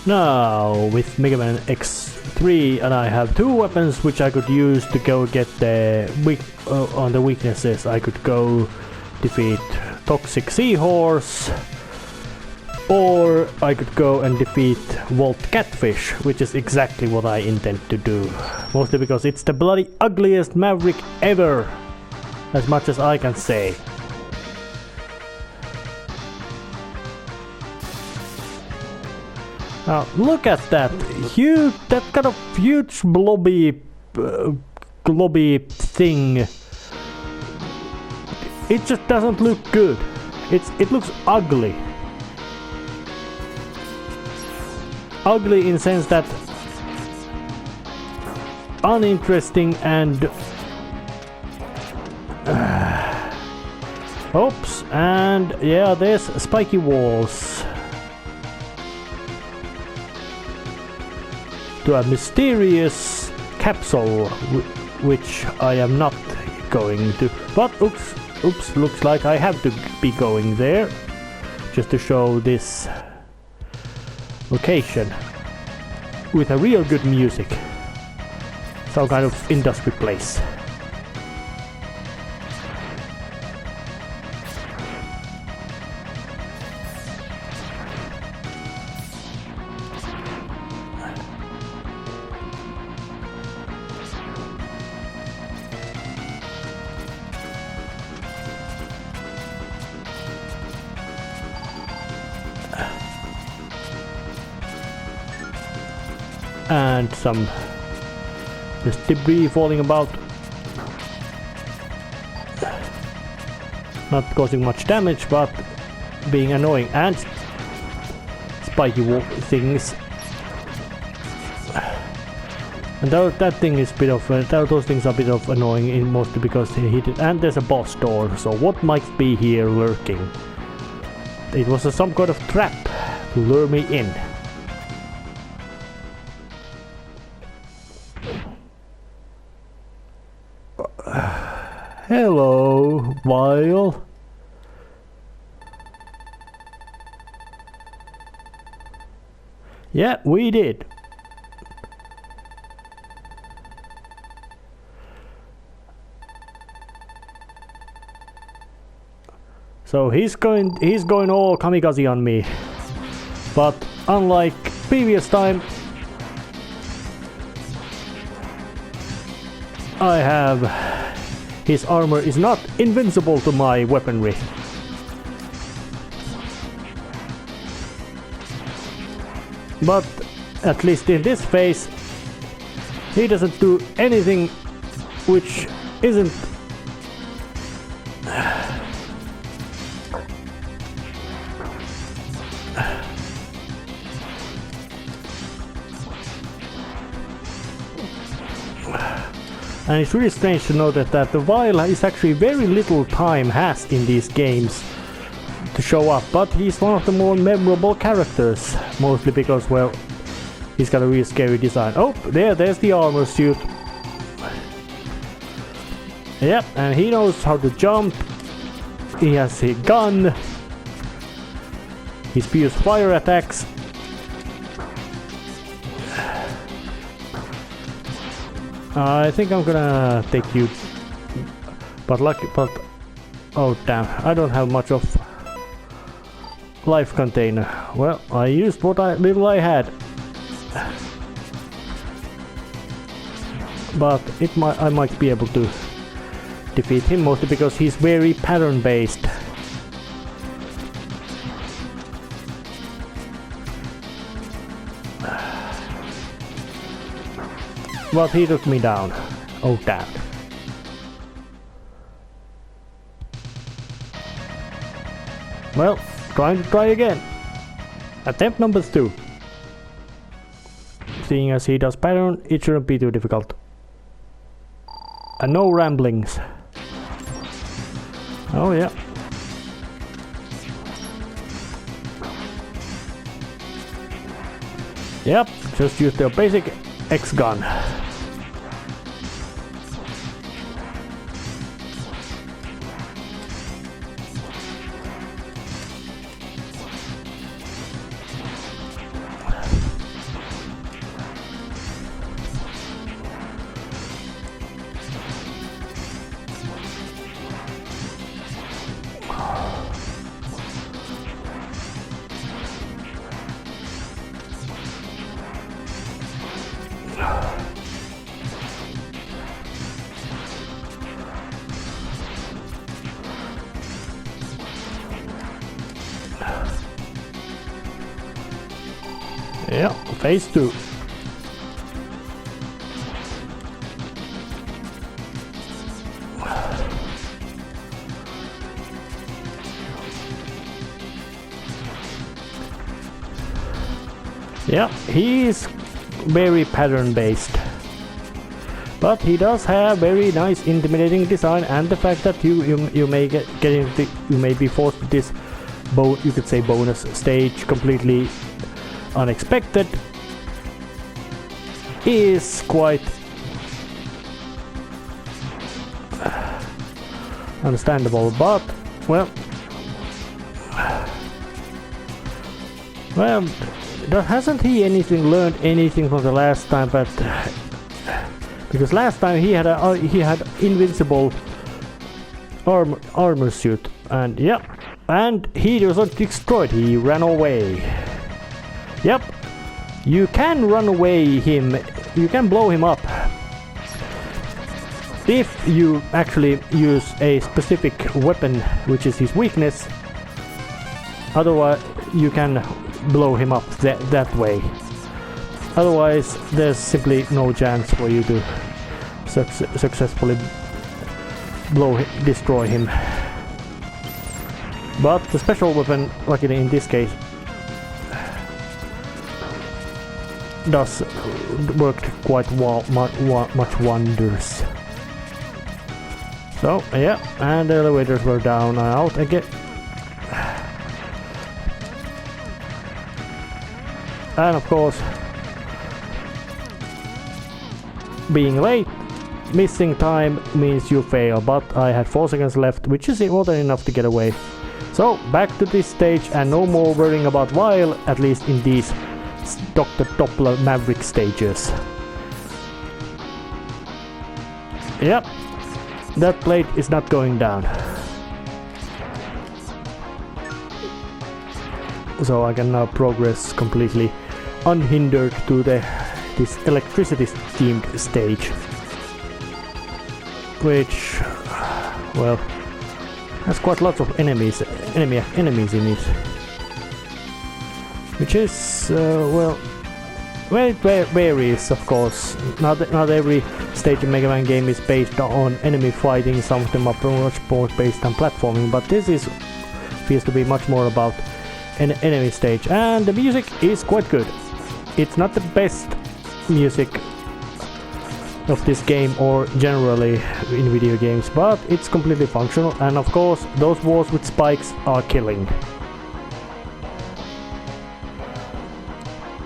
Now with Megaman X3, and I have two weapons which I could use to go get the on the weaknesses. I could go defeat Toxic Seahorse, or I could go and defeat Volt Catfish, which is exactly what I intend to do. Mostly because it's the bloody ugliest Maverick ever, as much as I can say. Now look at that huge, that kind of huge blobby thing. It just doesn't look good. It looks ugly. Ugly in the sense that uninteresting and oops, and yeah, there's spiky walls to a mysterious capsule which I am not going to, but oops, looks like I have to be going there just to show this location with a real good music, some kind of industry place. And some just debris falling about, not causing much damage but being annoying, and spiky things. And that thing is a bit of those things are a bit of annoying, mostly because they hit it. And there's a boss door, so what might be here lurking? It was some kind of trap to lure me in. Hello, Vile. Yeah, we did. So he's going all kamikaze on me. But unlike previous time, I have his armor is not invincible to my weaponry. But at least in this phase, he doesn't do anything which isn't and it's really strange to know that the Vile is actually very little time has in these games to show up, but he's one of the more memorable characters, mostly because, well, he's got a really scary design. Oh, there's the armor suit. Yep, and he knows how to jump. He has a gun. He spews fire attacks. I think I'm gonna take you, but oh damn, I don't have much of life container. Well, I used what little I had, but I might be able to defeat him, mostly because he's very pattern based. But he took me down. Oh damn. Well, try again. Attempt number 2. Seeing as he does pattern, it shouldn't be too difficult. And no ramblings. Oh yeah. Yep, just use the basic X gun. Yeah, phase 2. Yeah, he is very pattern based, but he does have very nice intimidating design, and the fact that you may you may be forced to this you could say bonus stage completely unexpected is quite understandable, but well, hasn't he learned anything from the last time? But because last time he had invincible armor suit, and yeah, and he wasn't destroyed. He ran away. Yep, you can run away him. You can blow him up if you actually use a specific weapon, which is his weakness. Otherwise, you can blow him up that way. Otherwise, there's simply no chance for you to successfully destroy him. But the special weapon, like in this case, does work quite much wonders. So yeah, and the elevators were down and out again. And of course, being late, missing time means you fail, but I had 4 seconds left, which is more than enough to get away. So back to this stage and no more worrying about while, at least in these Dr. Doppler Maverick stages. Yep, that plate is not going down. So I can now progress completely unhindered to this electricity themed stage, which, well, has quite lots of enemies in it, which is well, it varies, of course. Not every stage in Mega Man game is based on enemy fighting. Some of them are much more based on platforming, but this feels to be much more about an enemy stage, and the music is quite good. It's not the best music of this game or generally in video games, but it's completely functional, and of course those walls with spikes are killing.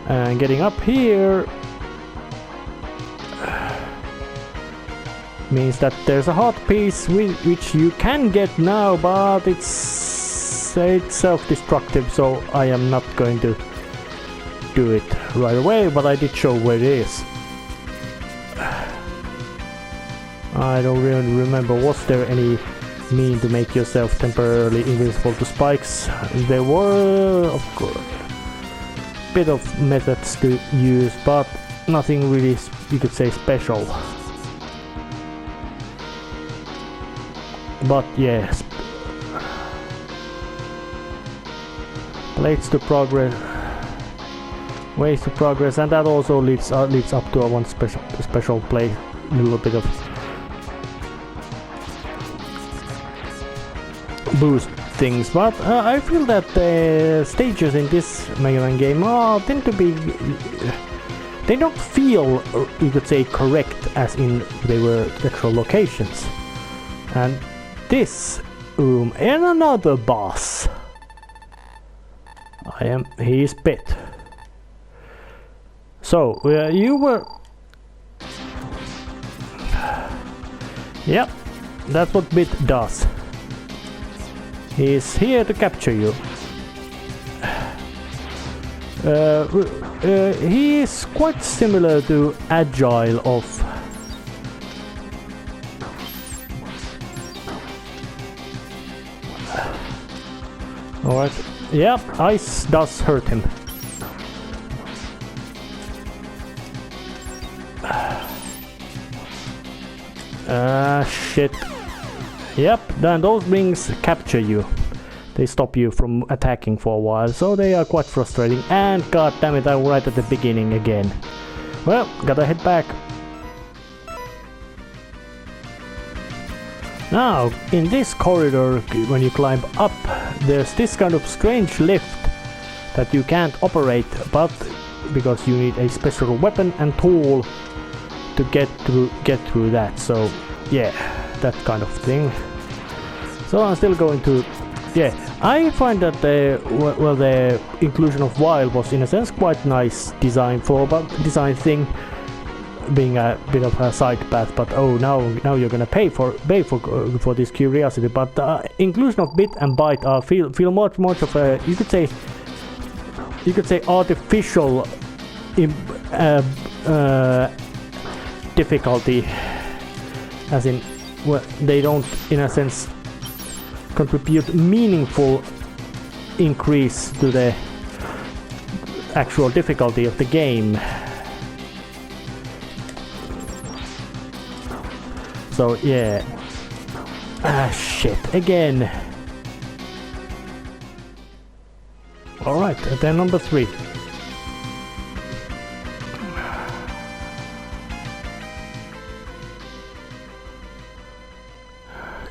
And getting up here means that there's a hot piece which you can get now, but it's self-destructive, so I am not going to do it right away, but I did show where it is. I don't really remember, was there any mean to make yourself temporarily invincible to spikes? There were, of course, a bit of methods to use, but nothing really, you could say, special. But yes, plates to progress, ways to progress, and that also leads up to a one special play, a little bit of boost things. But I feel that the stages in this Mega Man game tend to be, they don't feel, you could say, correct as in they were actual locations. And this room and another boss. He is bit. So you were, yep, that's what Bit does. He's here to capture you. He is quite similar to Agile of alright. Yep, ice does hurt him. Shit. Yep, then those wings capture you. they stop you from attacking for a while, so they are quite frustrating. And god damn it, I'm right at the beginning again. Well, gotta head back. Now, in this corridor, when you climb up, there's this kind of strange lift that you can't operate, but because you need a special weapon and tool to get through that. So yeah, that kind of thing. So I'm still going to, yeah, I find that the inclusion of wild was in a sense quite nice design thing, being a bit of a side path. But oh, now you're gonna pay for this curiosity. But inclusion of bit and bite feel much of a, you could say artificial difficulty, as in, well, they don't in a sense contribute meaningful increase to the actual difficulty of the game. So yeah, shit again. Alright, then number 3.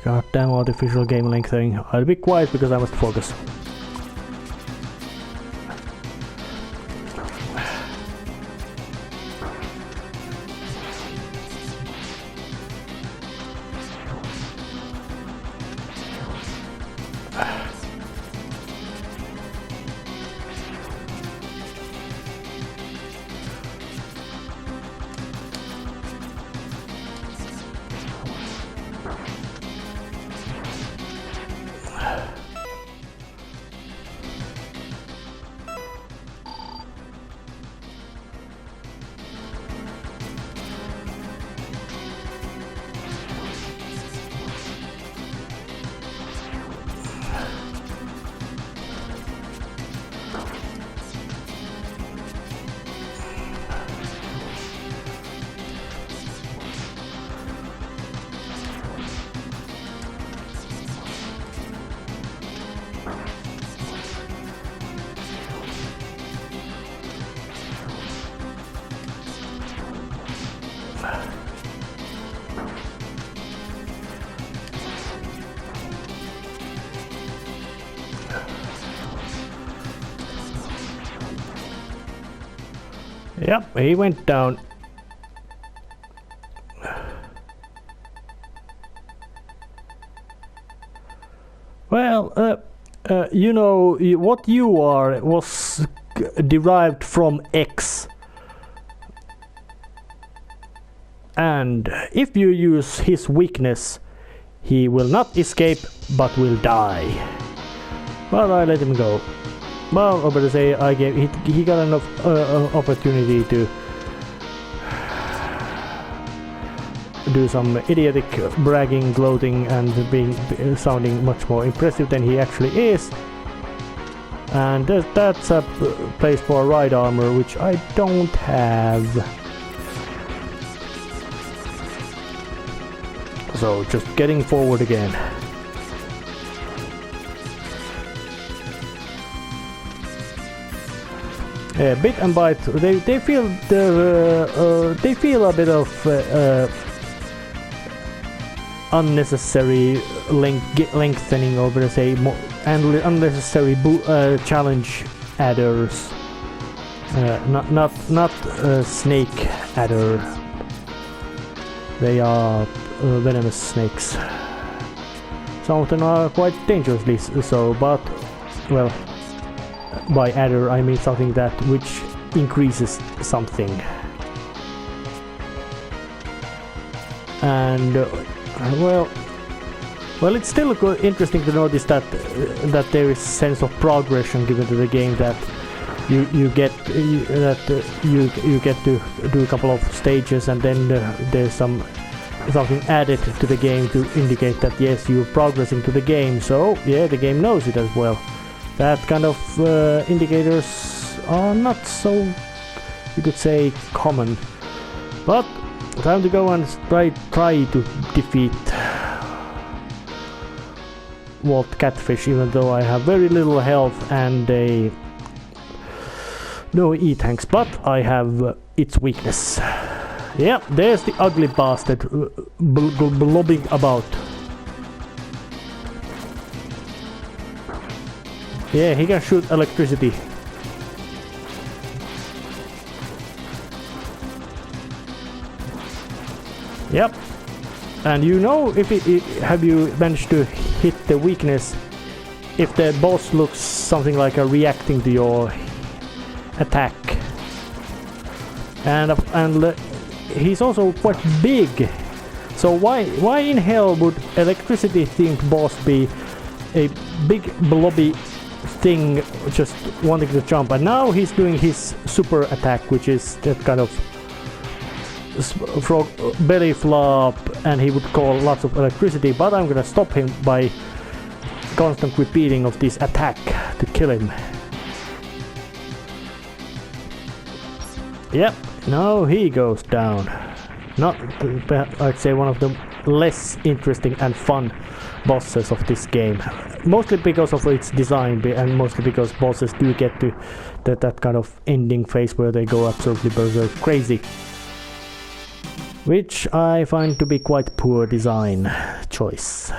Goddamn artificial game lengthening. I'll be quiet because I must focus. Yep, he went down. Well, you know, what you are was derived from X. And if you use his weakness, he will not escape, but will die. Well, I let him go. Well, I better say he got enough opportunity to do some idiotic bragging, gloating, and sounding much more impressive than he actually is. And that's a place for ride armor, which I don't have. So just getting forward again. Bit and bite. They feel a bit of unnecessary lengthening over, say, and unnecessary challenge adders. Not snake adder. They are venomous snakes. Some of them are quite dangerously so, but well. By adder I mean something that which increases something. And well, it's still interesting to notice that there is sense of progression given to the game, that you get to do a couple of stages, and then there's something added to the game to indicate that yes, you're progressing to the game. So yeah, the game knows it as well. That kind of indicators are not so, you could say, common. But time to go and try to defeat volt catfish, even though I have very little health and no E-tanks, but I have its weakness. Yeah, there's the ugly bastard blobbing about. Yeah, he can shoot electricity. Yep. And you know, have you managed to hit the weakness if the boss looks something like a reacting to your attack. And he's also quite big. So why in hell would electricity themed boss be a big blobby thing just wanting to jump? And now he's doing his super attack, which is that kind of frog belly flop, and he would call lots of electricity, but I'm gonna stop him by constant repeating of this attack to kill him. Yep, now he goes down. Not, I'd say, one of the less interesting and fun bosses of this game. Mostly because of its design, and mostly because bosses do get to that kind of ending phase where they go absolutely berserk crazy. Which I find to be quite poor design choice.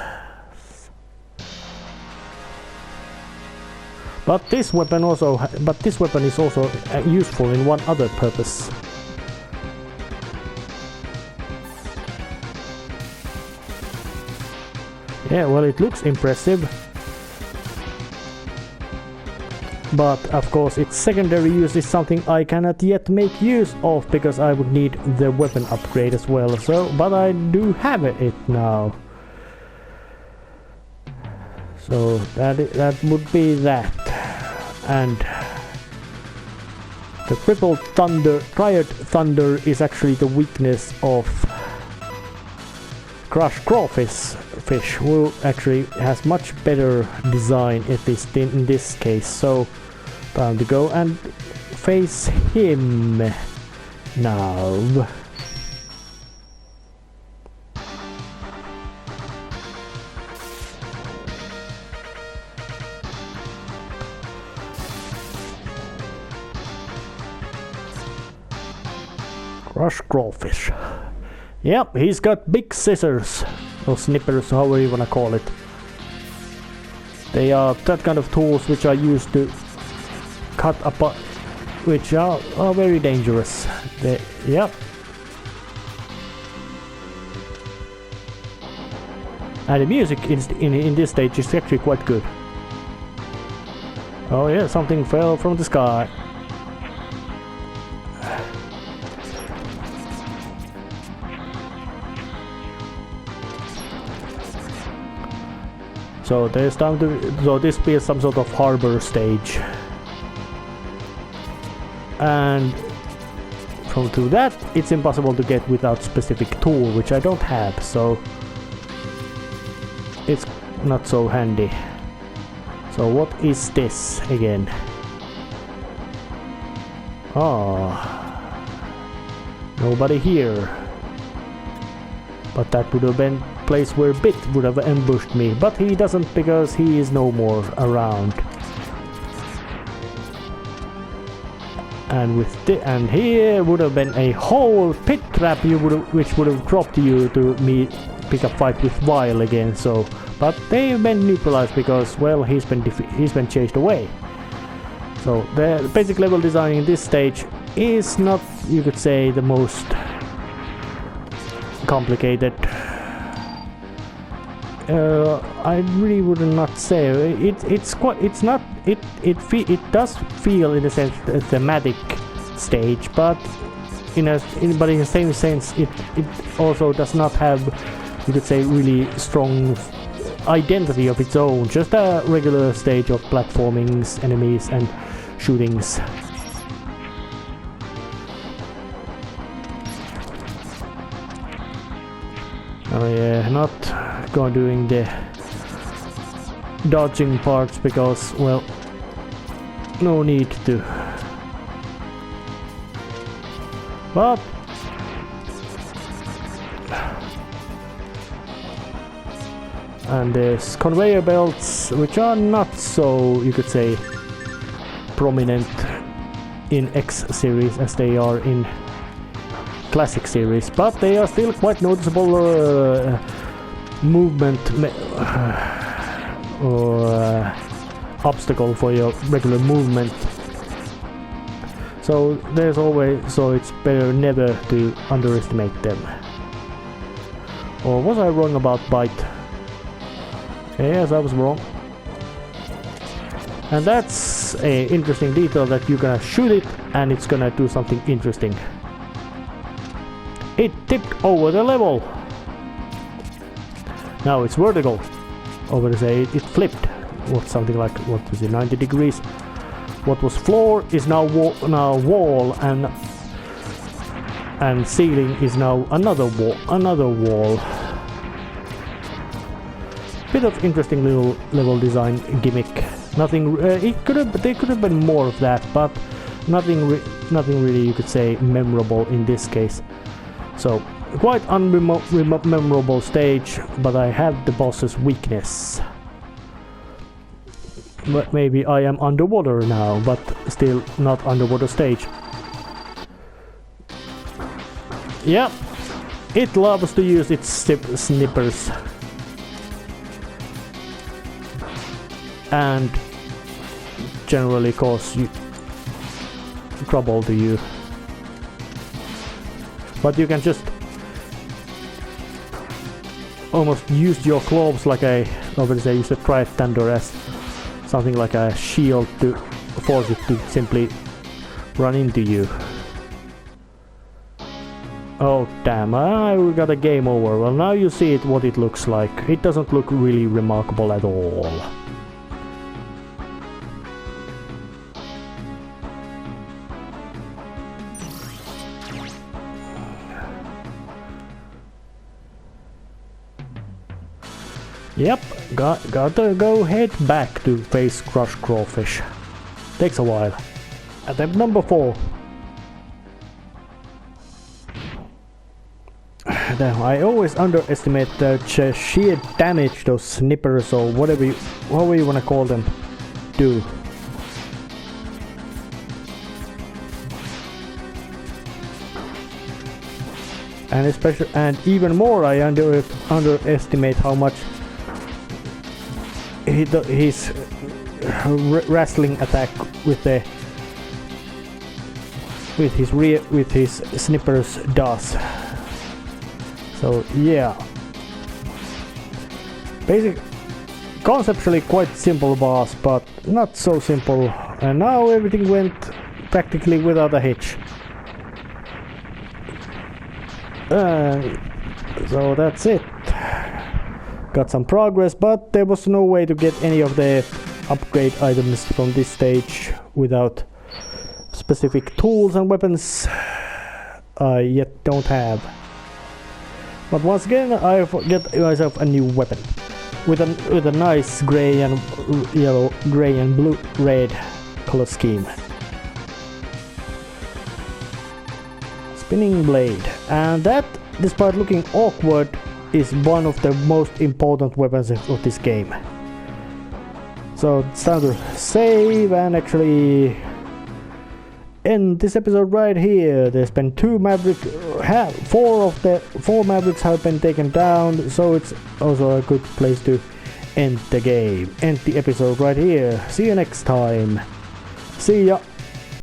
But this weapon is also useful in one other purpose. Yeah, well, it looks impressive. But of course its secondary use is something I cannot yet make use of, because I would need the weapon upgrade as well. So, but I do have it now. So that would be that. And the triple thunder, triad thunder, is actually the weakness of Crush Crawfish, who actually has much better design, at least in this case. So time to go and face him now. Crush Crawfish. Yep, he's got big scissors, or snippers, however you wanna call it. They are that kind of tools which are used to cut apart, which are very dangerous. Yep. And the music in this stage is actually quite good. Oh yeah, something fell from the sky. So there's time to. So this be some sort of harbor stage. And to that, it's impossible to get without specific tool, which I don't have, so it's not so handy. So what is this again? Oh, nobody here. But that would have been a place where Bit would have ambushed me, but he doesn't, because he is no more around. And here would have been a whole pit trap which would have dropped you to me pick a fight with Vile again. So, but they've been neutralized because, well, he's been chased away. So the basic level design in this stage is not, you could say, the most complicated. I really would not say it does feel, in a sense, a thematic stage, but in the same sense it also does not have, you could say, really strong identity of its own. Just a regular stage of platformings, enemies, and shootings. Oh yeah, not doing the dodging parts because, well, no need to. But and there's conveyor belts, which are not so, you could say, prominent in X series as they are in classic series, but they are still quite noticeable movement or obstacle for your regular movement. So there's always, so it's better never to underestimate them. Or was I wrong about bite? Yes, I was wrong. And that's a interesting detail, that you're gonna shoot it and it's gonna do something interesting. It tipped over the level. Now it's vertical. Over to say it flipped. What, something like, what was it, 90 degrees? What was floor is now wall, and ceiling is now another wall. Bit of interesting little level design gimmick. Nothing. There could have been more of that, but nothing really, you could say, memorable in this case. So quite unmemorable stage, but I have the boss's weakness. But maybe I am underwater now, but still not underwater stage. Yeah, it loves to use its snippers. And generally cause you trouble to you. But you can just almost use your claws like I would say, use a Triad Thunder as something like a shield to force it to simply run into you. Oh damn, we got a game over. Well, now you see it, what it looks like. It doesn't look really remarkable at all. Yep, gotta go head back to face Crush Crawfish. Takes a while. Attempt number 4. Now, I always underestimate the sheer damage those snippers or however you wanna call them do. And even more, I underestimate how much his wrestling attack with his snippers does. So yeah, conceptually quite simple boss, but not so simple. And now everything went practically without a hitch. So that's it. Got some progress, but there was no way to get any of the upgrade items from this stage without specific tools and weapons I yet don't have. But once again, I get myself a new weapon with a nice gray and yellow, gray and blue, red color scheme. Spinning blade, and that, despite looking awkward, is one of the most important weapons of this game. So it's time to save and actually end this episode right here. There's been 2 Mavericks, 4 of the 4 Mavericks have been taken down, so it's also a good place to end the game. End the episode right here. See you next time. See ya.